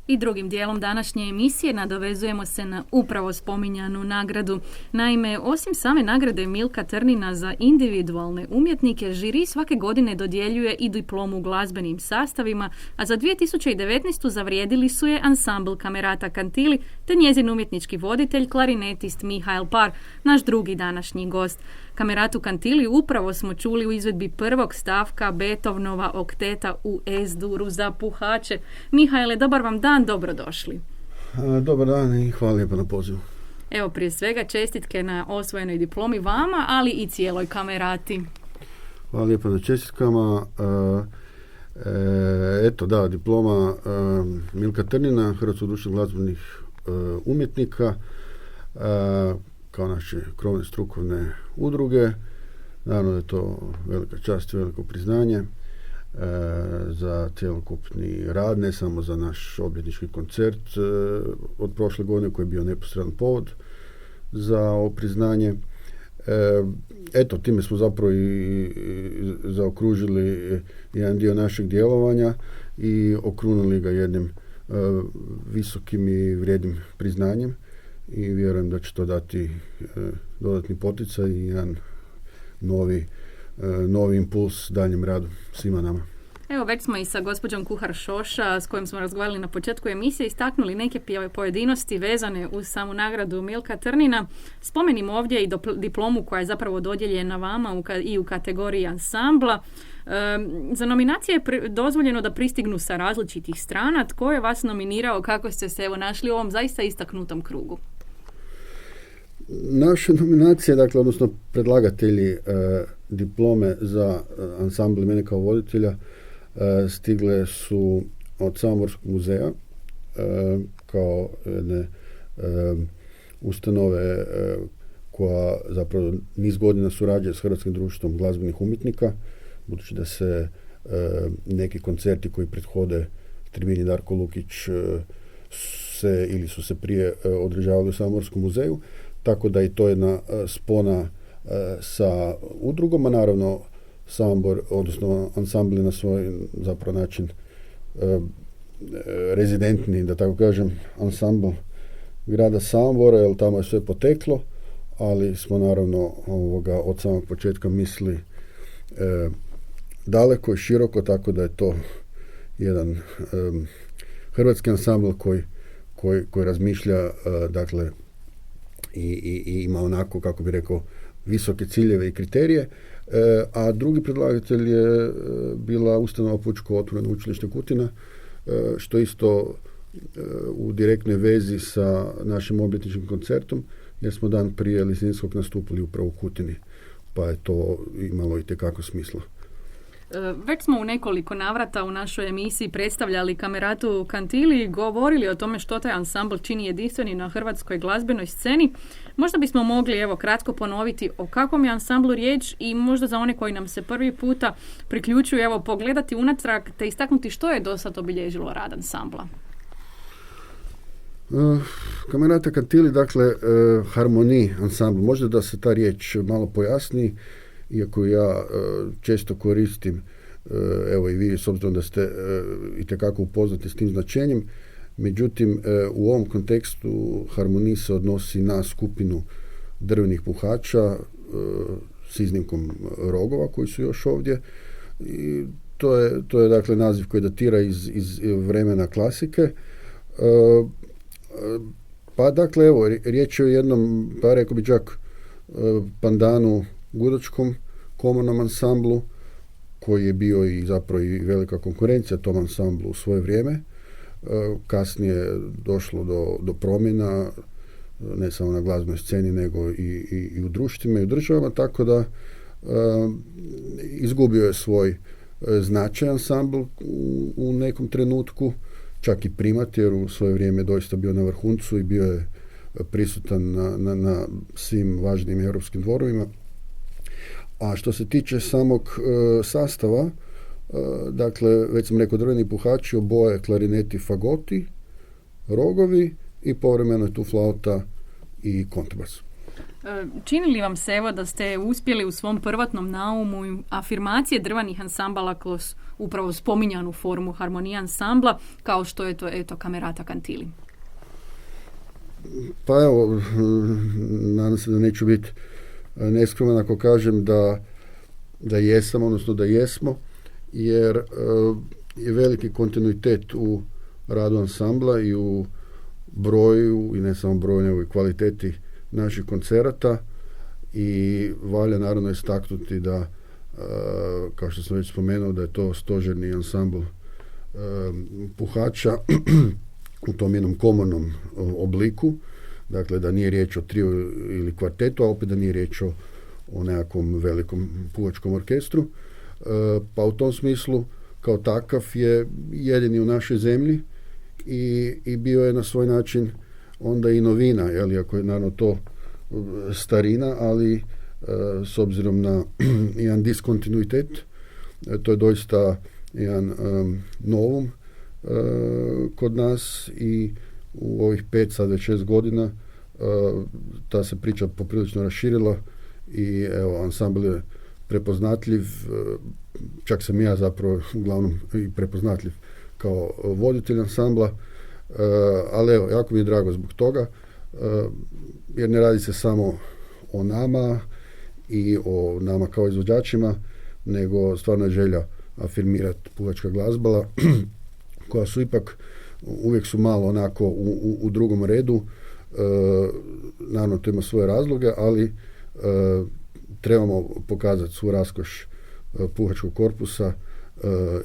I drugim dijelom današnje emisije nadovezujemo se na upravo spominjanu nagradu. Naime, osim same nagrade Milka Trnina za individualne umjetnike, žiri svake godine dodjeljuje i diplomu u glazbenim sastavima, a za 2019. zavrijedili su je ansambl Camerata Cantili te njezin umjetnički voditelj, klarinetist Mihael Par, naš drugi današnji gost. Cameratu Cantili upravo smo čuli u izvedbi prvog stavka Beethovenova okteta u S-duru za puhače. Mihaele, dobar vam dan, dobrodošli. Dobar dan i hvala lijepo na pozivu. Evo, prije svega čestitke na osvojenoj diplomi vama, ali i cijeloj Camerati. Hvala lijepo na čestitkama. Diploma Milka Trnina, Hrvatskog društva glazbenih umjetnika, kao naše krovne strukovne udruge. Naravno da je to velika čast i veliko priznanje za cjelokupni rad, ne samo za naš obljetnički koncert od prošle godine koji je bio neposredan povod za ovo priznanje. Time smo zapravo i zaokružili jedan dio našeg djelovanja i okrunili ga jednim visokim i vrijednim priznanjem i vjerujem da će to dati dodatni poticaj i jedan novi impuls daljem radu svima nama. Evo, već smo i sa gospođom Kuhar Šoša, s kojom smo razgovarali na početku emisije, istaknuli neke pojedinosti vezane uz samu nagradu Milka Trnina. Spomenimo ovdje i diplomu koja je zapravo dodijeljena vama i u kategoriji ansambla. Za nominacije je dozvoljeno da pristignu sa različitih strana. Tko je vas nominirao? Kako ste se našli u ovom zaista istaknutom krugu? Naše nominacije, odnosno predlagatelji diplome za ansambl i mene kao voditelja stigle su od Samoborskog muzeja kao jedne ustanove koja zapravo niz godina surađuje s Hrvatskim društvom glazbenih umjetnika, budući da se neki koncerti koji prethode tribini Darko Lukić su se prije održavali u Samoborskom muzeju, tako da i to je jedna spona sa udrugom, a naravno Samobor, odnosno ansambl na svoj zapravo način rezidentni, da tako kažem, ansambl grada Samobora, jer tamo je sve poteklo, ali smo naravno od samog početka mislili daleko i široko, tako da je to jedan hrvatski ansambl koji razmišlja i ima onako, kako bi rekao, visoke ciljeve i kriterije, a drugi predlagatelj je bila ustanova Pučko otvoreno učilište Kutina, što isto u direktnoj vezi sa našim obljetničkim koncertom, jer smo dan prije Lisinskog nastupili upravo u Kutini, pa je to imalo itekako smisla. Već smo u nekoliko navrata u našoj emisiji predstavljali Cameratu Cantili i govorili o tome što taj ansambl čini jedinstveni na hrvatskoj glazbenoj sceni. Možda bismo mogli kratko ponoviti o kakvom je ansamblu riječ i možda za one koji nam se prvi puta priključuju pogledati unatrag te istaknuti što je do sad obilježilo rad ansambla. Camerata Cantili, harmonij ansambl. Možda da se ta riječ malo pojasni, iako ja često koristim, i vi s obzirom da ste itekako upoznati s tim značenjem, međutim u ovom kontekstu harmonij se odnosi na skupinu drvenih puhača s iznimkom rogova koji su još ovdje. I to je dakle naziv koji datira iz vremena klasike. Riječ je o jednom, rekao bi čak, pandanu gudačkom komornom ansamblu koji je bio i zapravo i velika konkurencija tom ansamblu u svoje vrijeme. Kasnije je došlo do promjena ne samo na glazbenoj sceni nego i u društvima i u državama, tako da izgubio je svoj značaj ansambl u nekom trenutku, čak i primat, jer u svoje vrijeme doista bio na vrhuncu i bio je prisutan na svim važnim europskim dvorovima. A što se tiče samog sastava, već sam rekao, drveni puhači, oboje, klarineti, fagoti, rogovi i povremeno je tu flauta i kontrabas. Čini li vam se evo da ste uspjeli u svom prvotnom naumu afirmacije drvanih ansambala kroz upravo spominjanu formu harmonija ansambla, kao što je to eto Camerata Cantilli? Pa evo, nadam se da neću biti neskroman ako kažem da jesam, odnosno da jesmo, jer je veliki kontinuitet u radu ansambla i u broju, i ne samo broju, nego i kvaliteti naših koncerata, i valja naravno istaknuti da, kao što sam već spomenuo, da je to stožerni ansambl puhača u tom jednom komornom obliku, dakle da nije riječ o trio ili kvartetu, a opet da nije riječ o nekakvom velikom puhačkom orkestru. Pa u tom smislu kao takav je jedini u našoj zemlji i bio je na svoj način onda i novina, iako je naravno to starina, ali s obzirom na jedan diskontinuitet, to je doista jedan novum kod nas, i u ovih 5, sad već 6 godina ta se priča poprilično raširila i evo, ansambl je prepoznatljiv, čak sam ja zapravo uglavnom i prepoznatljiv kao voditelj ansambla, ali evo, jako mi je drago zbog toga, jer ne radi se samo o nama i o nama kao izvođačima, nego stvarno je želja afirmirati puhačka glazbala koja su ipak, uvijek su malo onako u drugom redu, naravno to ima svoje razloge, ali trebamo pokazati svu raskoš puhačkog korpusa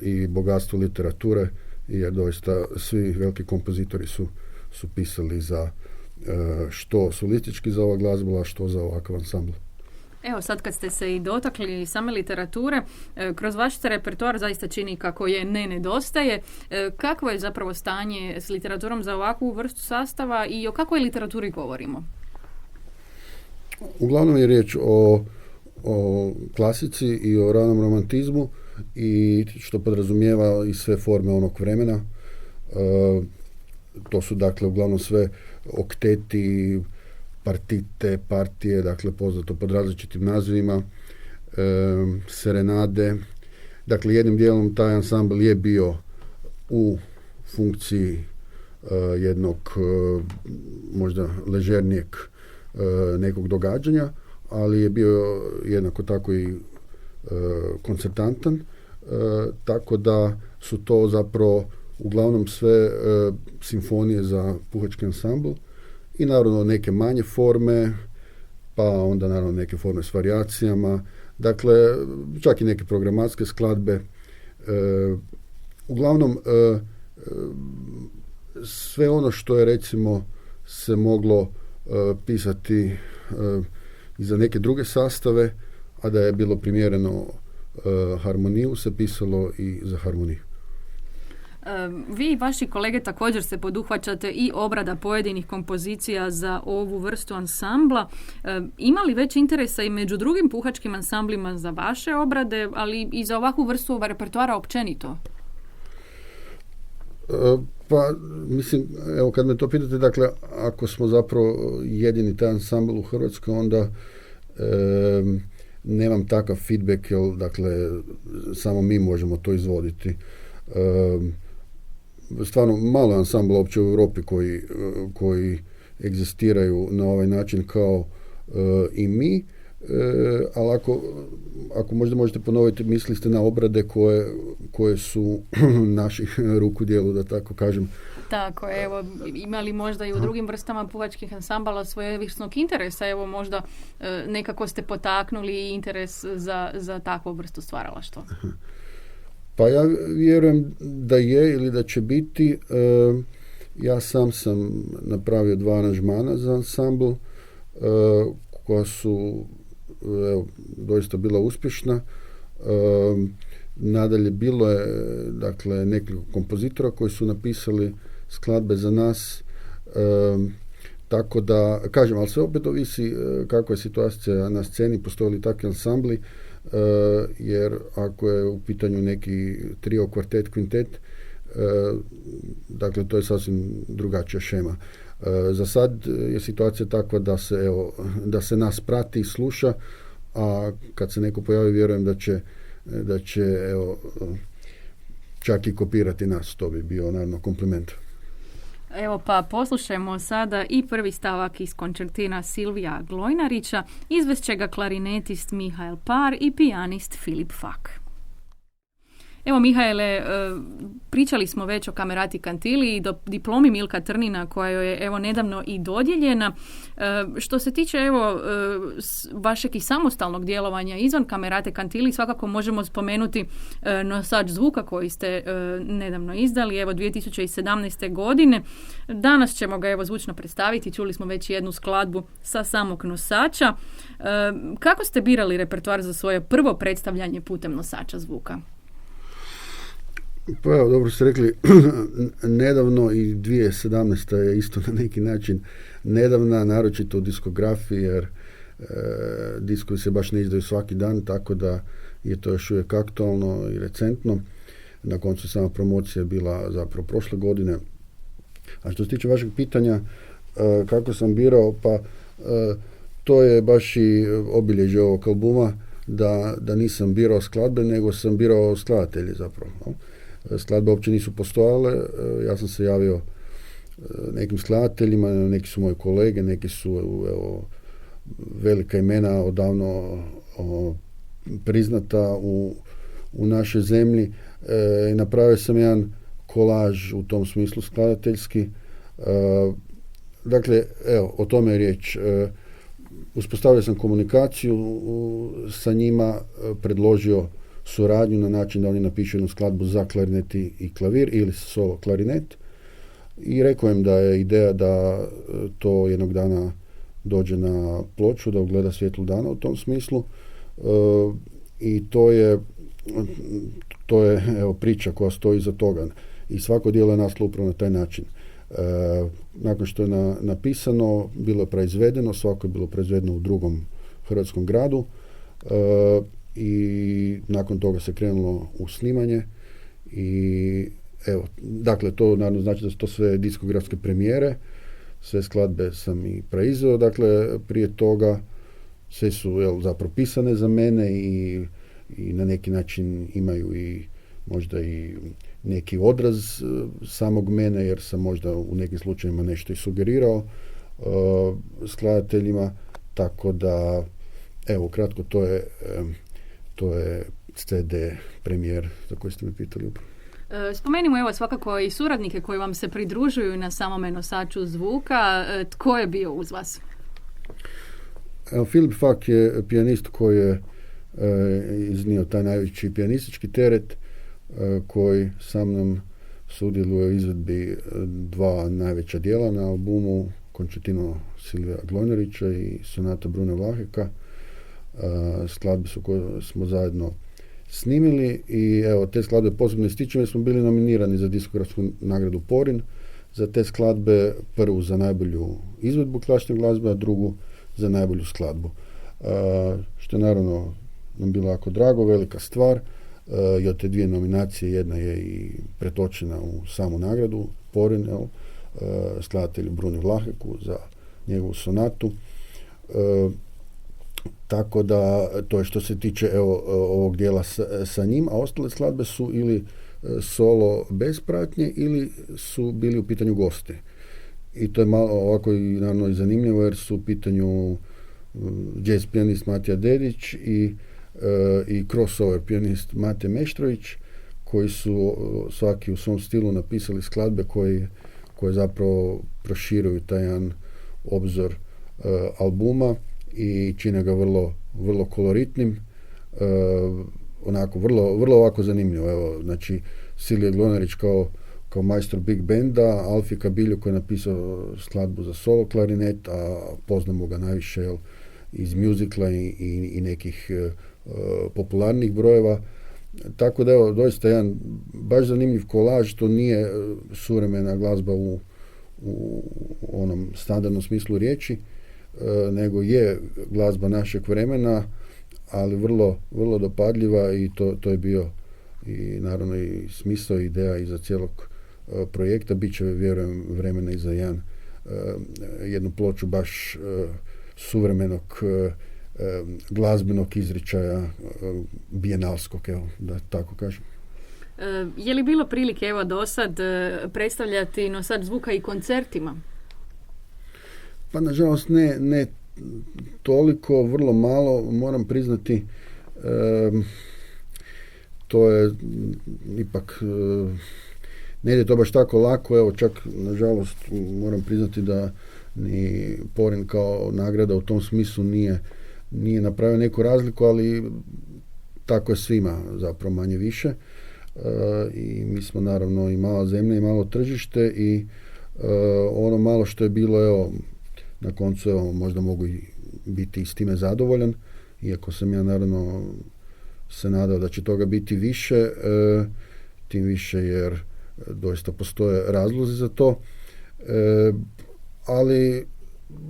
i bogatstvo literature, jer doista svi veliki kompozitori su pisali za što solistički za ova glazbala, što za ovakav ansambl. Evo sad kad ste se i dotakli same literature, kroz vaš se repertoar zaista čini kako je ne nedostaje. Kakvo je zapravo stanje s literaturom za ovakvu vrstu sastava i o kakvoj literaturi govorimo? Uglavnom je riječ o klasici i o ranom romantizmu, i što podrazumijeva i sve forme onog vremena. To su dakle uglavnom sve okteti, partite, partije, dakle poznato pod različitim nazivima, serenade. Dakle, jednim dijelom taj ansambl je bio u funkciji jednog možda ležernijeg nekog događanja, ali je bio jednako tako i koncertantan, tako da su to zapravo uglavnom sve simfonije za puhački ansambl, i naravno neke manje forme, pa onda naravno neke forme s varijacijama, dakle čak i neke programatske skladbe. Uglavnom sve ono što je recimo se moglo pisati i za neke druge sastave, a da je bilo primjereno harmoniju, se pisalo i za harmoniju. Vi i vaši kolege također se poduhvaćate i obrada pojedinih kompozicija za ovu vrstu ansambla. Ima li već interesa i među drugim puhačkim ansamblima za vaše obrade, ali i za ovakvu vrstu repertoara općenito? Pa, mislim, evo kad me to pitate, dakle, ako smo zapravo jedini taj ansambl u Hrvatskoj, onda nemam takav feedback, jer, dakle, samo mi možemo to izvoditi. Stvarno malo je ansambla uopće u Europi koji egzistiraju na ovaj način kao i mi, ali ako možda možete ponoviti, mislili ste na obrade koje su naših ruku djelu, da tako kažem. Tako, evo, imali možda i u drugim vrstama puhačkih ansambala svojevrsnog interesa, evo možda nekako ste potaknuli interes za takvu vrstu stvaralaštva. Pa ja vjerujem da je ili da će biti. Ja sam napravio 2 aranžmana za ansambl koja su doista bila uspješna. Nadalje bilo je dakle nekoliko kompozitora koji su napisali skladbe za nas, tako da kažem, ali sve opet ovisi kakva je situacija na sceni, postoje li takvi ansambli, jer ako je u pitanju neki trio, kvartet, kvintet, dakle to je sasvim drugačija šema. Za sad je situacija takva da se nas prati i sluša, a kad se neko pojavi vjerujem da će čak i kopirati nas, to bi bio naravno kompliment. Evo pa poslušajmo sada i prvi stavak iz koncertina Silvija Glojnarića, izvešće ga klarinetist Mihael Par i pijanist Filip Fak. Evo Mihaele, pričali smo već o Camerati Cantilli i diplomi Milka Trnina koja joj je evo nedavno i dodijeljena. Što se tiče vašeg i samostalnog djelovanja izvan Camerate Cantilli, svakako možemo spomenuti nosač zvuka koji ste nedavno izdali, evo 2017. godine. Danas ćemo ga zvučno predstaviti, čuli smo već jednu skladbu sa samog nosača. Kako ste birali repertoar za svoje prvo predstavljanje putem nosača zvuka? Pa evo, dobro ste rekli, nedavno i 2017. je isto na neki način nedavna, naročito u diskografiji, jer diskovi se baš ne izdaju svaki dan, tako da je to još uvijek aktualno i recentno. Na koncu sama promocija je bila zapravo prošle godine. A što se tiče vašeg pitanja, kako sam birao, pa to je baš i obilježje ovog albuma, da nisam birao skladbe, nego sam birao skladatelje zapravo. No? Skladbe uopće nisu postojale, ja sam se javio nekim skladateljima, neki su moji kolege, neki su velika imena odavno priznata u našoj zemlji. Napravio sam jedan kolaž u tom smislu skladateljski. Dakle, evo, o tome je riječ. Uspostavio sam komunikaciju sa njima, predložio suradnju na način da oni napišu jednu skladbu za klarinet i klavir ili solo klarinet i rekao im da je ideja da to jednog dana dođe na ploču, da ugleda svjetlo dana u tom smislu i to je evo, priča koja stoji iza toga i svako djelo je nastalo upravo na taj način. Nakon što je napisano, bilo je proizvedeno, svako je bilo proizvedeno u drugom hrvatskom gradu i nakon toga se krenulo u snimanje i evo, dakle to naravno znači da su to sve diskografske premijere, sve skladbe sam i proizveo, dakle prije toga sve su zapravo pisane za mene i na neki način imaju i možda i neki odraz samog mene, jer sam možda u nekim slučajevima nešto i sugerirao skladateljima, tako da evo kratko to je CD premijer za koji ste me pitali upravo. Spomenimo evo svakako i suradnike koji vam se pridružuju na samome nosaču zvuka. Tko je bio uz vas? Filip Fak je pijanist koji je iznio taj najveći pijanistički teret koji sa mnom sudjeluje u izvedbi dva najveća dijela na albumu, Koncertino Silvija Glojnarića i Sonata Brune Vlaheka. Skladbe su koje smo zajedno snimili i evo te skladbe posebno ističem jer smo bili nominirani za diskografsku nagradu Porin, za te skladbe prvu za najbolju izvedbu klasične glazbe, a drugu za najbolju skladbu. Što je naravno nam bilo jako drago, velika stvar i od te dvije nominacije jedna je i pretočena u samu nagradu Porin, skladatelju Bruni Vlaheku za njegovu sonatu. Tako da to je što se tiče ovog dijela sa njim, a ostale skladbe su ili solo bez pratnje ili su bili u pitanju gosti. I to je malo ovako i naravno i zanimljivo jer su u pitanju jazz pijanist Matija Dedić i crossover pijanist Mate Meštrović, koji su svaki u svom stilu napisali skladbe koje zapravo proširuju taj jedan obzor albuma i čine ga vrlo, vrlo koloritnim, onako vrlo ovako zanimljivo. Evo, znači Silvija Glojnarić kao majstor big benda, Alfi Kabiljo koji je napisao skladbu za solo klarinet, a poznamo ga najviše iz muzikla i nekih popularnih brojeva. Tako da evo, doista jedan baš zanimljiv kolaž, to nije suvremena glazba u onom standardnom smislu riječi, nego je glazba našeg vremena, ali vrlo, vrlo dopadljiva i to je bio i naravno i smisao i ideja iza cijelog projekta. Biće, vjerujem, vremena i za jednu ploču baš suvremenog glazbenog izričaja, bijenalskog, evo, da tako kažem. Je li bilo prilike, evo, do sad predstavljati Nosač zvuka i koncertima? Pa, nažalost, ne toliko, vrlo malo, moram priznati. To je ipak ne ide to baš tako lako, evo, čak nažalost moram priznati da ni Porin kao nagrada u tom smislu nije napravio neku razliku, ali tako je svima zapravo manje više. I mi smo naravno i mala zemlja i malo tržište i ono malo što je bilo, evo, na koncu, evo, možda mogu i biti i s time zadovoljan, iako sam ja naravno se nadao da će toga biti više, tim više jer doista postoje razlozi za to. Ali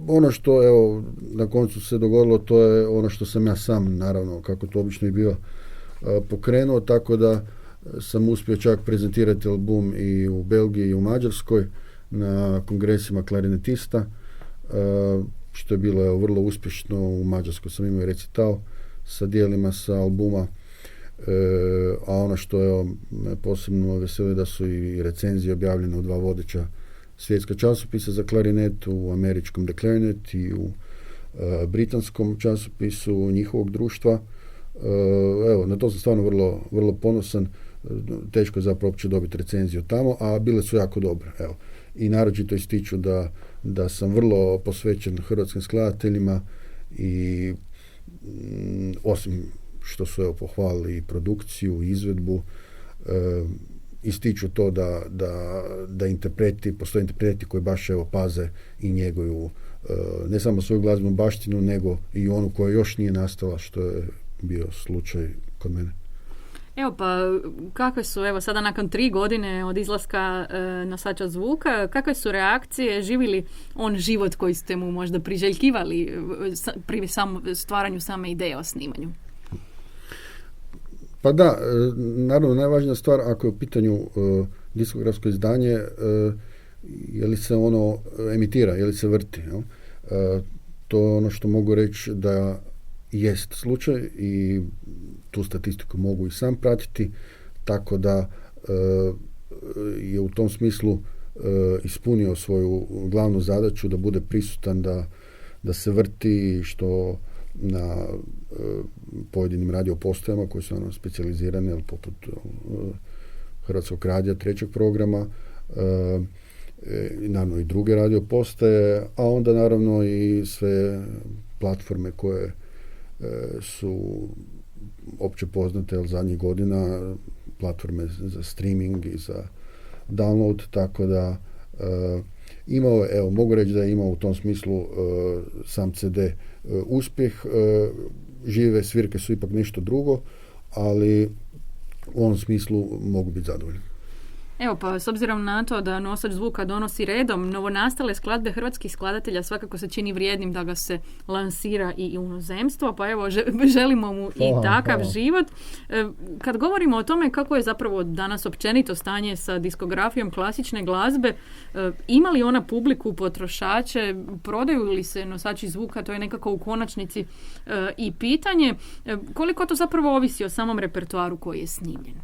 ono što, evo, na koncu se dogodilo, to je ono što sam ja sam, naravno, kako to obično i bio, pokrenuo, tako da sam uspio čak prezentirati album i u Belgiji i u Mađarskoj na kongresima klarinetista, što je bilo, evo, vrlo uspješno. U Mađarskoj sam imao recital sa dijelima sa albuma, a ono što, evo, me posebno veseli da su i recenzije objavljene u 2 vodeća svjetska časopisa za klarinet, u američkom The Clarinet i u britanskom časopisu njihovog društva. Evo, na to sam stvarno vrlo, vrlo ponosan. Teško je zapravo uopće dobiti recenziju tamo, a bile su jako dobre. Evo. I naročito ističu da sam vrlo posvećen hrvatskim skladateljima i osim što su, evo, pohvalili i produkciju i izvedbu, ističu to da interpreti, postoje interpreti koji baš, evo, paze i njeguju ne samo svoju glazbenu baštinu, nego i onu koja još nije nastala, što je bio slučaj kod mene. Evo, pa kakve su, evo, sada nakon 3 godine od izlaska Nosača zvuka, kakve su reakcije, živi li on život koji ste mu možda priželjkivali pri stvaranju same ideje o snimanju? Pa da, naravno, najvažnija stvar ako je u pitanju diskografsko izdanje, je li se ono emitira, je li se vrti. Jel? To je ono što mogu reći da jest slučaj i tu statistiku mogu i sam pratiti, tako da je u tom smislu ispunio svoju glavnu zadaću da bude prisutan, da se vrti, što na pojedinim radiopostajama koji su specijalizirane, poput Hrvatskog radija 3. programa, naravno i druge radiopostaje, a onda naravno i sve platforme koje su opće poznate zadnjih godina, platforme za streaming i za download, tako da imao, evo, mogu reći da je imao u tom smislu sam CD uspjeh. Žive svirke su ipak nešto drugo, ali u ovom smislu mogu biti zadovoljni. Evo, pa s obzirom na to da Nosač zvuka donosi redom novonastale skladbe hrvatskih skladatelja, svakako se čini vrijednim da ga se lansira i u inozemstvo, pa evo, želimo mu i takav život. Kad govorimo o tome kako je zapravo danas općenito stanje sa diskografijom klasične glazbe, ima li ona publiku, potrošače, prodaju li se nosači zvuka, to je nekako u konačnici i pitanje. Koliko to zapravo ovisi o samom repertoaru koji je snimljen?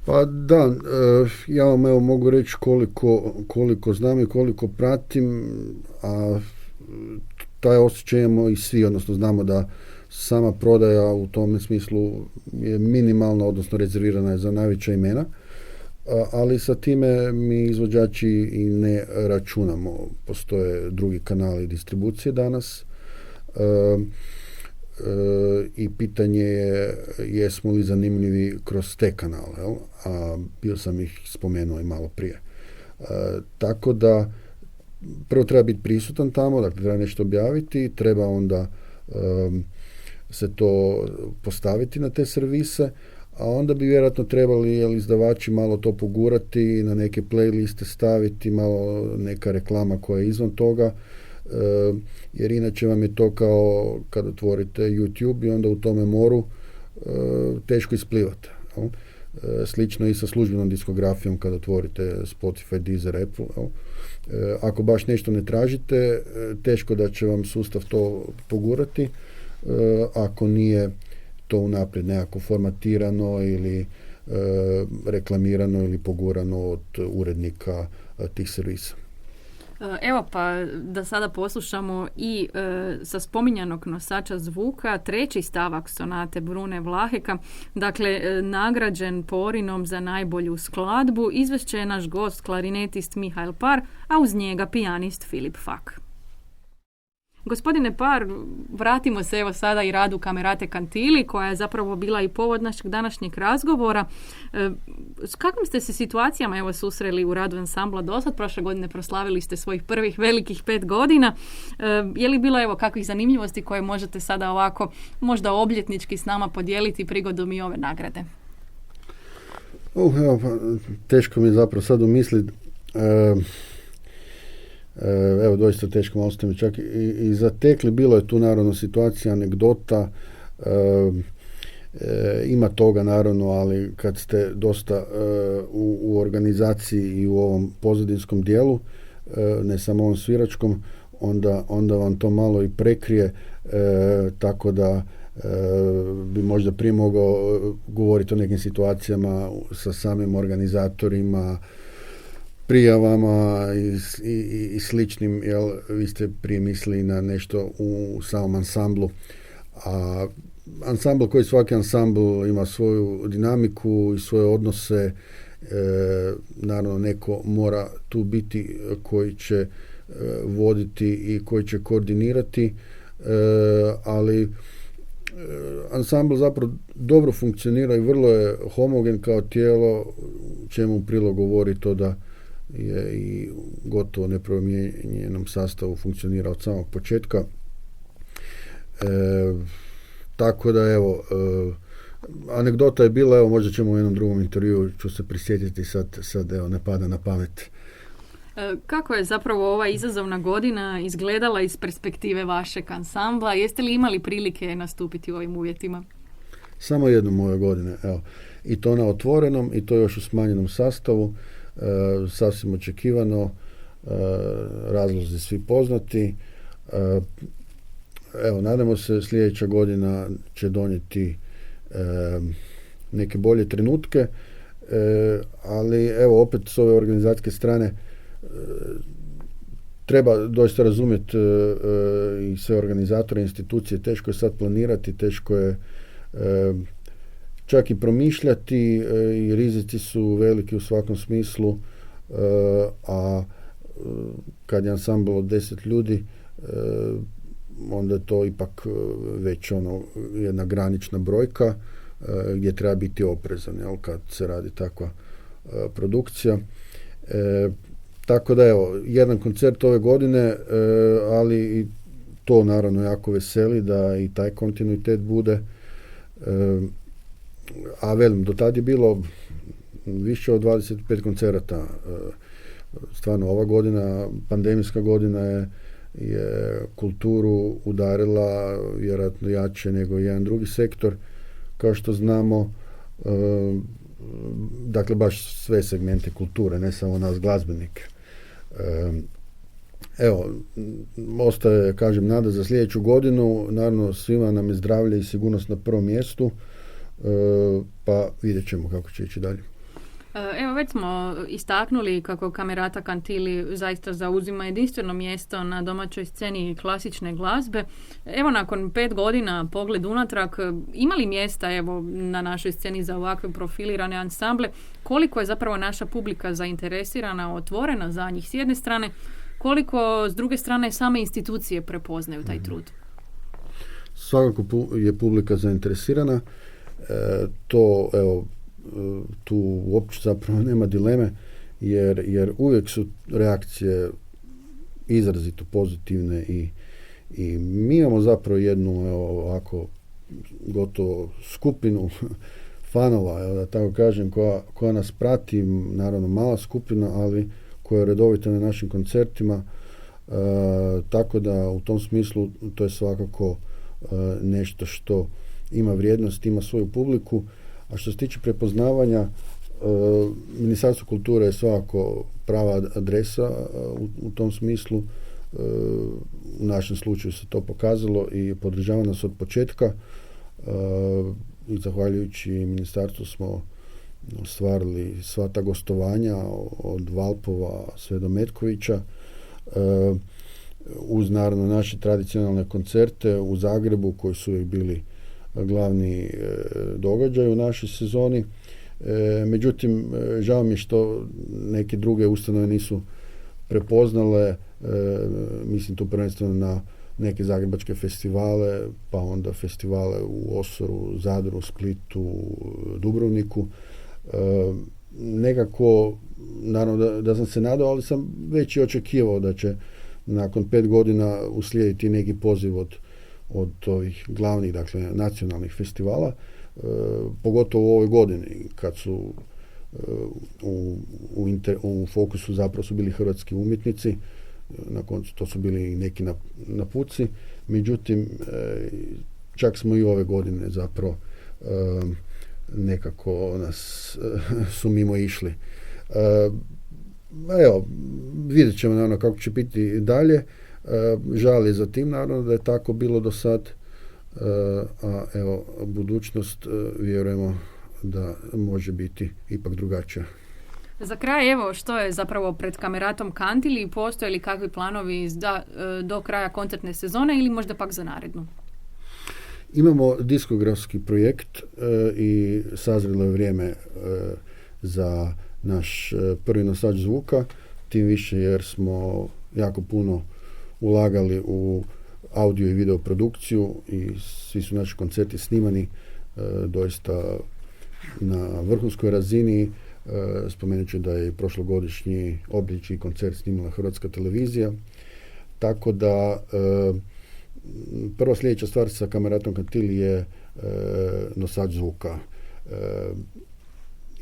Pa da, ja vam, evo, mogu reći koliko znam i koliko pratim, a taj osjećaj imamo i svi, odnosno znamo da sama prodaja u tom smislu je minimalna, odnosno rezervirana je za najveća imena, ali sa time mi izvođači i ne računamo. Postoje drugi kanali distribucije danas, i pitanje je jesmo li zanimljivi kroz te kanale, jel? A bio sam ih spomenuo i malo prije. Tako da prvo treba biti prisutan tamo, dakle treba nešto objaviti, treba onda se to postaviti na te servise, a onda bi vjerojatno trebali izdavači malo to pogurati, na neke playliste staviti, malo neka reklama koja je izvan toga, jer inače vam je to kao kad otvorite YouTube i onda u tome moru teško isplivati. Slično i sa službenom diskografijom kad otvorite Spotify, Deezer, Apple. Ako baš nešto ne tražite, teško da će vam sustav to pogurati, ako nije to unaprijed nekako formatirano ili reklamirano ili pogurano od urednika tih servisa. Evo pa da sada poslušamo i sa spominjanog nosača zvuka treći stavak sonate Brune Vlaheka, dakle nagrađen Porinom za najbolju skladbu, izvešće je naš gost klarinetist Mihael Par, a uz njega pijanist Filip Fak. Gospodine Par, vratimo se evo sada i radu Camerate Cantili, koja je zapravo bila i povod našeg današnjeg razgovora. S kakvim ste se situacijama evo susreli u radu ansambla dosad? Prošle godine proslavili ste svojih prvih velikih 5 godina. Je li bilo evo kakvih zanimljivosti koje možete sada ovako možda obljetnički s nama podijeliti prigodom i ove nagrade? Evo, teško mi je zapravo sad umisliti. Evo, doista teško, malo ste mi čak i zatekli. Bilo je tu naravno situacija, anegdota, ima toga naravno, ali kad ste dosta u organizaciji i u ovom pozadinskom dijelu, ne samo ovom sviračkom, onda vam to malo i prekrije, tako da bi možda prije mogao govoriti o nekim situacijama sa samim organizatorima, prijavama i sličnim, jel, vi ste prije mislili na nešto u samom ansamblu, a ansambl koji svaki ansambl ima svoju dinamiku i svoje odnose, naravno neko mora tu biti koji će voditi i koji će koordinirati, ali ansambl zapravo dobro funkcionira i vrlo je homogen kao tijelo, čemu u prilog govori to da je i gotovo nepromijenjenom sastavu funkcionira od samog početka. Tako da evo, anegdota je bila, evo možda ćemo u jednom drugom intervjuu ću se prisjetiti, sad evo ne pada na pamet. Kako je zapravo ova izazovna godina izgledala iz perspektive vašeg ansambla? Jeste li imali prilike nastupiti u ovim uvjetima? Samo jednom ove godine, evo. I to na otvorenom i to još u smanjenom sastavu. Sasvim očekivano, razlozi svi poznati. Evo, nadamo se sljedeća godina će donijeti neke bolje trenutke, ali evo opet s ove organizacijske strane treba doista razumjeti i sve organizatore, institucije, teško je sad planirati, teško je čak i promišljati i rizici su veliki u svakom smislu, a kad je ansambl od 10 ljudi, onda je to ipak već jedna granična brojka gdje treba biti oprezan, jel, kad se radi takva produkcija. Tako da evo, jedan koncert ove godine, ali i to naravno jako veseli da i taj kontinuitet bude. A velim, do tad je bilo više od 25 koncerata. Stvarno, ova godina, pandemijska godina je kulturu udarila vjerojatno jače nego jedan drugi sektor, kao što znamo. Dakle, baš sve segmente kulture, ne samo nas glazbenike. Evo, ostaje, kažem, nada za sljedeću godinu. Naravno, svima nam je zdravlje i sigurnost na prvom mjestu, pa vidjet ćemo kako će ići dalje. Evo, već smo istaknuli kako Camerata Cantili zaista zauzima jedinstveno mjesto na domaćoj sceni klasične glazbe. Evo, nakon 5 godina pogled unatrag, ima li mjesta evo na našoj sceni za ovakve profilirane ansamble? Koliko je zapravo naša publika zainteresirana, otvorena za njih s jedne strane, koliko s druge strane same institucije prepoznaju taj trud? Svakako je publika zainteresirana. To, evo, tu uopće zapravo nema dileme, jer uvijek su reakcije izrazito pozitivne i mi imamo zapravo jednu ovako gotovo skupinu fanova, da tako kažem, koja nas prati, naravno mala skupina, ali koja je redovita na našim koncertima, tako da u tom smislu to je svakako nešto što ima vrijednost, ima svoju publiku. A što se tiče prepoznavanja, Ministarstvo kulture je svakako prava adresa u tom smislu. U našem slučaju se to pokazalo i podržava nas od početka i zahvaljujući ministarstvu smo ostvarili sva ta gostovanja od Valpova sve do Metkovića, uz naravno naše tradicionalne koncerte u Zagrebu koji su uvijek bili glavni događaj u našoj sezoni. Međutim, žao mi je što neke druge ustanove nisu prepoznale, mislim tu prvenstveno na neke zagrebačke festivale, pa onda festivale u Osoru, Zadru, Splitu, Dubrovniku. Nekako, naravno da sam se nadao, ali sam već i očekivao da će nakon 5 godina uslijediti neki poziv od ovih glavnih, dakle, nacionalnih festivala, pogotovo u ovoj godini kad su u fokusu zapravo su bili hrvatski umjetnici, na koncu to su bili neki napuci, međutim čak smo i ove godine zapravo nekako nas su mimo išli. Evo, vidjet ćemo naravno kako će biti dalje. Žali za tim, naravno da je tako bilo do sad, a evo, budućnost vjerujemo da može biti ipak drugačija. Za kraj, evo, što je zapravo pred Kameratom Kantili? Postoje li kakvi planovi do kraja koncertne sezone ili možda pak za narednu? Imamo diskografski projekt i sazrelo je vrijeme za naš prvi nosač zvuka, tim više jer smo jako puno ulagali u audio i video produkciju i svi su naši koncerti snimani doista na vrhunskoj razini. Spomenut ću da je prošlogodišnji oblični koncert snimala Hrvatska televizija, tako da prva sljedeća stvar sa Kameratom Kantili je nosač zvuka.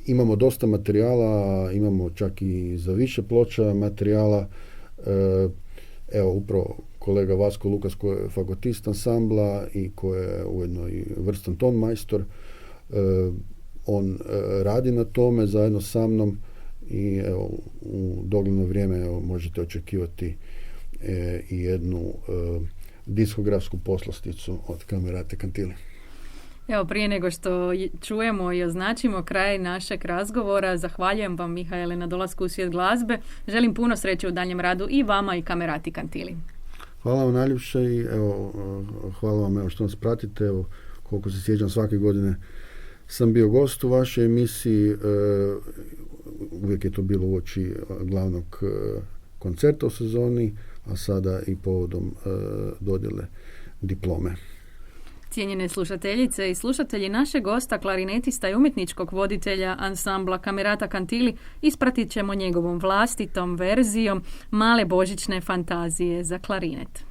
Imamo dosta materijala, imamo čak i za više ploča materijala. Evo, upravo kolega Vasko Lukas koji je fagotist ansambla i koji je ujedno i vrstan ton majstor, on radi na tome zajedno sa mnom i evo, u dogledno vrijeme možete očekivati i jednu diskografsku poslasticu od Kamerate Kantili. Evo, prije nego što čujemo i označimo kraj našeg razgovora, zahvaljujem vam, Mihaele, na dolasku u svijet glazbe. Želim puno sreće u daljem radu i vama i Kamerati Kantili. Hvala vam najljepše i evo, hvala vam što nas pratite. Evo, koliko se sjećam, svake godine sam bio gost u vašoj emisiji. Uvijek je to bilo uoči glavnog koncerta u sezoni, a sada i povodom dodjele diplome. Cijenjene slušateljice i slušatelji, našeg gosta, klarinetista i umjetničkog voditelja ansambla Kamerata Kantili, ispratit ćemo njegovom vlastitom verzijom Male božićne fantazije za klarinet.